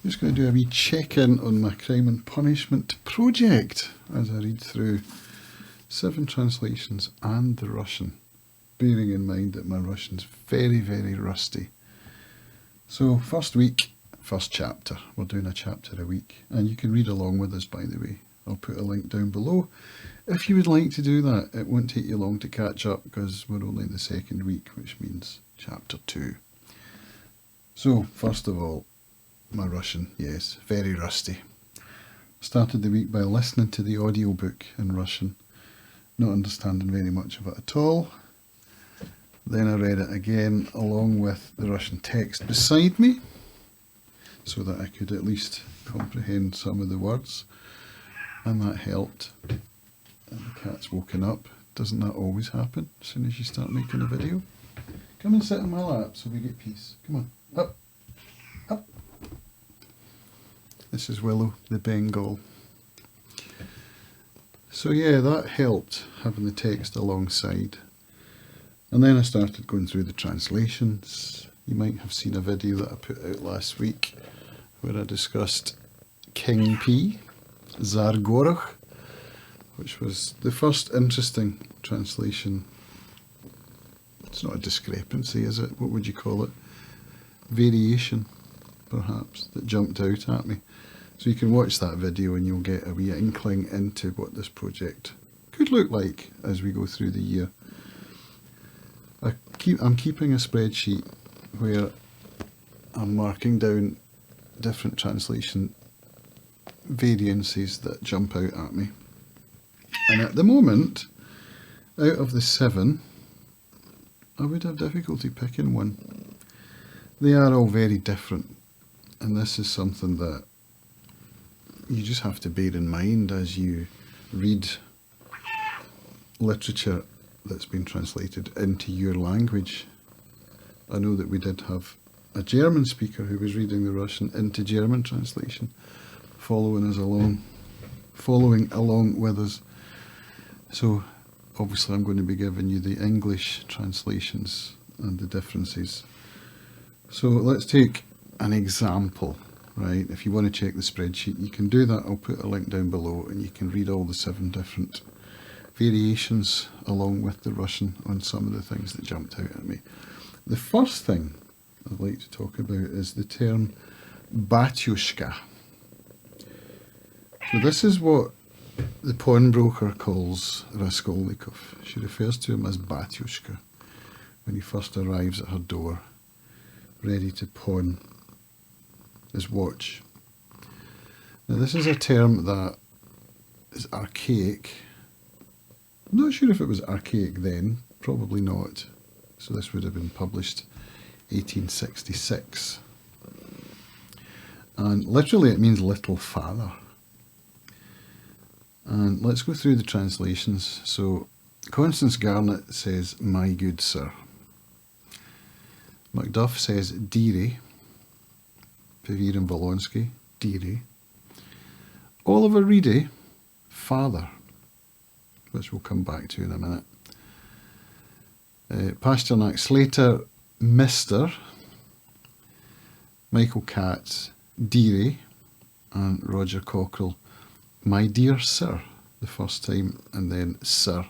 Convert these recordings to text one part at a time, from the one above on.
I'm just going to do a wee check-in on my Crime and Punishment project as I read through 7 translations and the Russian, bearing in mind that my Russian's very, very rusty. So first week, first chapter. We're doing a chapter a week, and you can read along with us, by the way. I'll put a link down below if you would like to do that. It won't take you long to catch up because we're only in the second week, which means chapter 2. So first of all, my Russian, yes, very rusty. Started the week by listening to the audiobook in Russian, not understanding very much of it at all. Then I read it again along with the Russian text beside me, so that I could at least comprehend some of the words, and that helped. And the cat's woken up. Doesn't that always happen as soon as you start making a video? Come and sit in my lap so we get peace. Come on, up, up. This is Willow, the Bengal. So yeah, that helped, having the text alongside. And then I started going through the translations. You might have seen a video that I put out last week where I discussed King P, Tsar Gorokh, which was the first interesting translation. It's not a discrepancy, is it? What would you call it? Variation, perhaps, that jumped out at me. So you can watch that video and you'll get a wee inkling into what this project could look like as we go through the year. I'm keeping a spreadsheet where I'm marking down different translation variances that jump out at me. And at the moment, out of the 7, I would have difficulty picking one. They are all very different, and this is something that you just have to bear in mind as you read literature that's been translated into your language. I know that we did have a German speaker who was reading the Russian into German translation, following along with us. So obviously I'm going to be giving you the English translations and the differences. So let's take an example, right? If you want to check the spreadsheet, you can do that. I'll put a link down below and you can read all the 7 different variations along with the Russian on some of the things that jumped out at me. The first thing I'd like to talk about is the term batushka. So this is what the pawnbroker calls Raskolnikov. She refers to him as batushka when he first arrives at her door, ready to pawn his watch. Now this is a term that is archaic. I'm not sure if it was archaic then, probably not. So this would have been published 1866. And literally it means little father. And let's go through the translations. So Constance Garnett says, "My good sir." Macduff says, "Dearie." Pavir and Bolonsky, "Dearie." Oliver Reedy, "Father," which we'll come back to in a minute. Pasternak Slater, "Mr." Michael Katz, "Dearie," and Roger Cockrell, "My dear sir," the first time, and then "sir"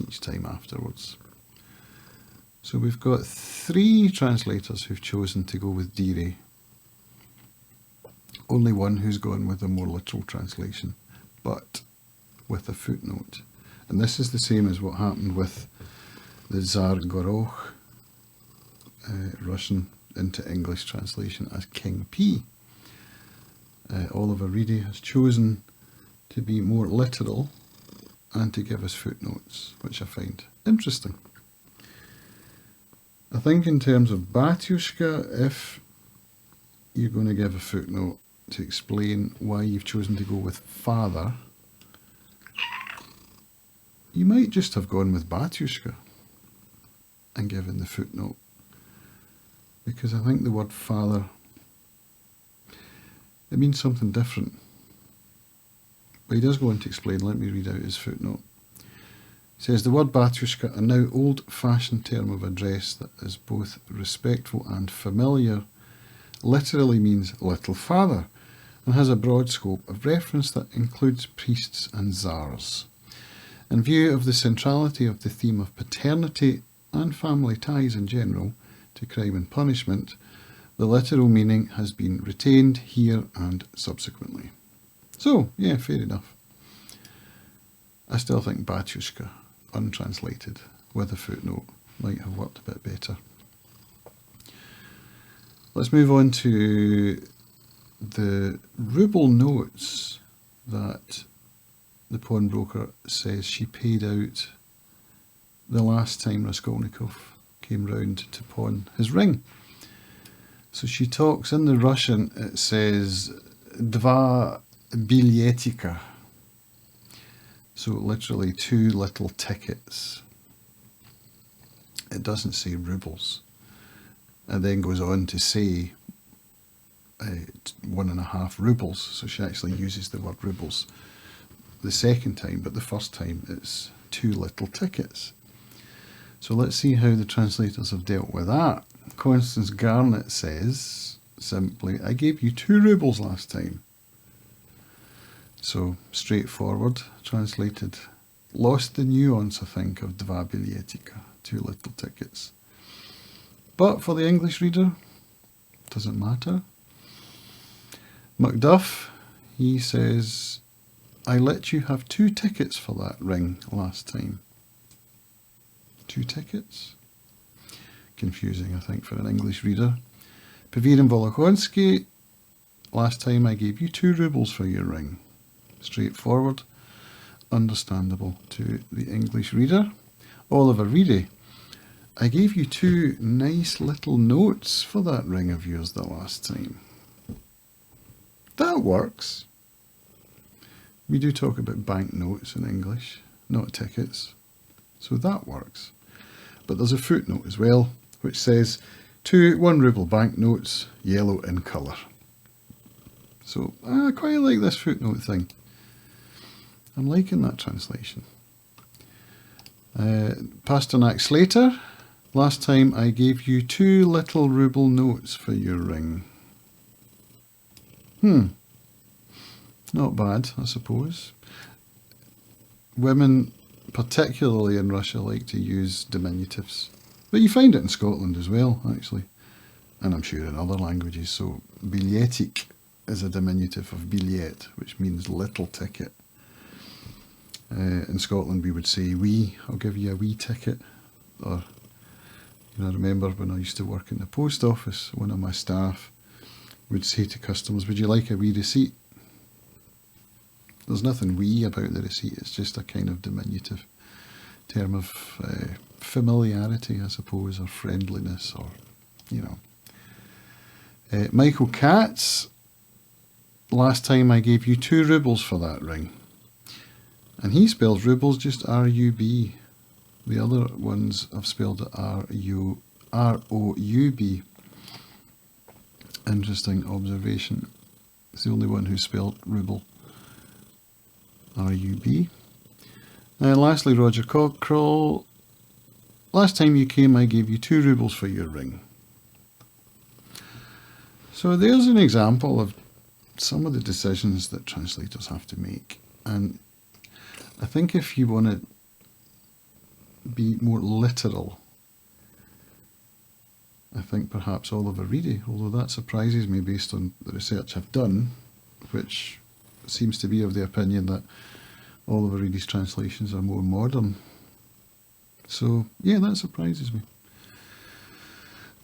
each time afterwards. So we've got 3 translators who've chosen to go with "dearie." Only one who's gone with a more literal translation, but with a footnote. And this is the same as what happened with the Tsar Gorokh Russian into English translation as King P. Oliver Reedy has chosen to be more literal and to give us footnotes, which I find interesting. I think in terms of batushka, if you're going to give a footnote to explain why you've chosen to go with father, you might just have gone with batushka and given the footnote, because I think the word father, it means something different. But he does go on to explain. Let me read out his footnote. He says, "The word batushka, a now old-fashioned term of address that is both respectful and familiar, literally means little father and has a broad scope of reference that includes priests and czars. In view of the centrality of the theme of paternity and family ties in general to crime and punishment, the literal meaning has been retained here and subsequently. So, yeah, fair enough. I still think batushka, untranslated, with a footnote, might have worked a bit better. Let's move on to the ruble notes that the pawnbroker says she paid out the last time Raskolnikov came round to pawn his ring. So she talks in the Russian, it says dva bilyetika. So literally 2 little tickets. It doesn't say rubles. And then goes on to say 1.5 rubles. So she actually uses the word rubles the second time, but the first time it's 2 little tickets. So let's see how the translators have dealt with that. Constance Garnett says simply, I gave you 2 rubles last time. So straightforward, translated. Lost the nuance, I think, of dva bilyetika, 2 little tickets. But for the English reader, doesn't matter. Macduff, he says, I let you have 2 tickets for that ring last time. 2 tickets? Confusing, I think, for an English reader. Pavirin Volokhonsky, last time I gave you 2 rubles for your ring. Straightforward, understandable to the English reader. Oliver Reedy, I gave you 2 nice little notes for that ring of yours the last time. That works. We do talk about banknotes in English, not tickets. So that works. But there's a footnote as well, which says 2 1 ruble banknotes, yellow in colour. So I quite like this footnote thing. I'm liking that translation. Pasternak Slater, last time I gave you 2 little ruble notes for your ring. Not bad, I suppose. Women, particularly in Russia, like to use diminutives. But you find it in Scotland as well, actually. And I'm sure in other languages. So, bilyetik is a diminutive of billet, which means little ticket. In Scotland we would say wee, I'll give you a wee ticket. Or, I remember when I used to work in the post office, one of my staff would say to customers, would you like a wee receipt? There's nothing wee about the receipt, it's just a kind of diminutive term of familiarity, I suppose, or friendliness, or, Michael Katz, last time I gave you 2 rubles for that ring. And he spells rubles just R-U-B. The other ones have spelled it R-O-U-B. Interesting observation. It's the only one who spelled ruble R-U-B. And lastly, Roger Cockrell. Last time you came, I gave you 2 rubles for your ring. So there's an example of some of the decisions that translators have to make. And I think if you want to be more literal, I think perhaps Oliver Reedy, although that surprises me based on the research I've done, which seems to be of the opinion that Oliver Reedy's translations are more modern. So, yeah, that surprises me.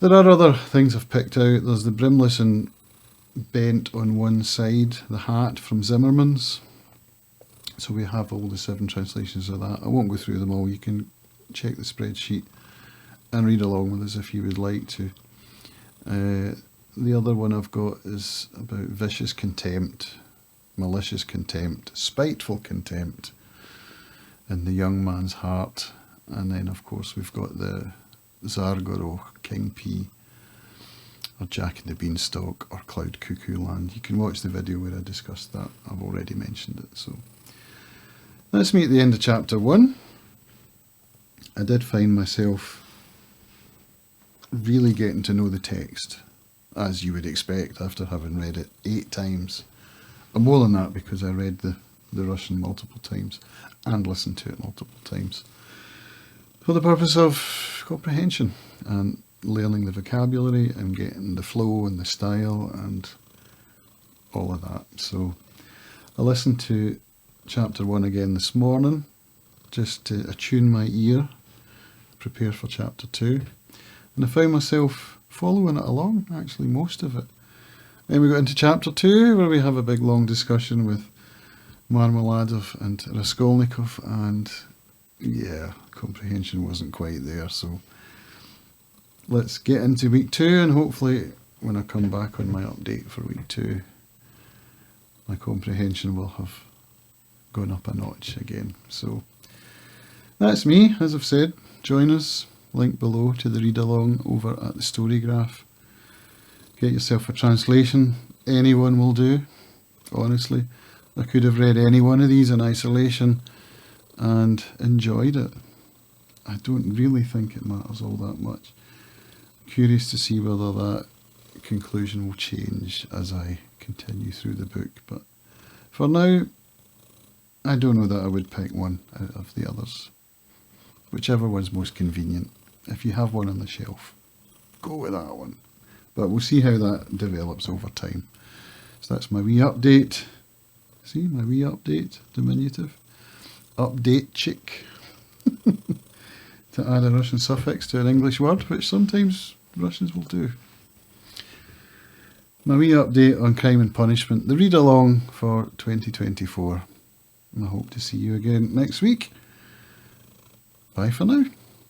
There are other things I've picked out. There's the brimless and bent on one side, the hat from Zimmerman's. So we have all the 7 translations of that. I won't go through them all. You can check the spreadsheet and read along with us if you would like to. The other one I've got is about vicious contempt, malicious contempt, spiteful contempt in the young man's heart. And then, of course, we've got the Zargorod, King P, or Jack and the Beanstalk, or Cloud Cuckoo Land. You can watch the video where I discussed that. I've already mentioned it. So let's meet the end of chapter 1. I did find myself really getting to know the text as you would expect after having read it 8 times. And more than that, because I read the Russian multiple times and listened to it multiple times for the purpose of comprehension and learning the vocabulary and getting the flow and the style and all of that. So I listened to chapter 1 again this morning just to attune my ear, prepare for chapter 2, and I found myself following it along, actually most of it. Then we got into chapter 2 where we have a big long discussion with Marmeladov and Raskolnikov, and yeah, comprehension wasn't quite there. So let's get into week 2, and hopefully when I come back on my update for week 2, my comprehension will have gone up a notch again. So that's me, as I've said. Join us, link below to the read along over at the Storygraph. Get yourself a translation, anyone will do, honestly. I could have read any one of these in isolation and enjoyed it. I don't really think it matters all that much. Curious to see whether that conclusion will change as I continue through the book, but for now I don't know that I would pick one out of the others. Whichever one's most convenient. If you have one on the shelf, go with that one. But we'll see how that develops over time. So that's my wee update. See, my wee update, diminutive. Update chick. To add a Russian suffix to an English word, which sometimes Russians will do. My wee update on Crime and Punishment, the read along for 2024. And I hope to see you again next week. Bye for now.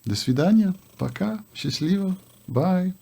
До свидания. Пока. Счастливо. Bye.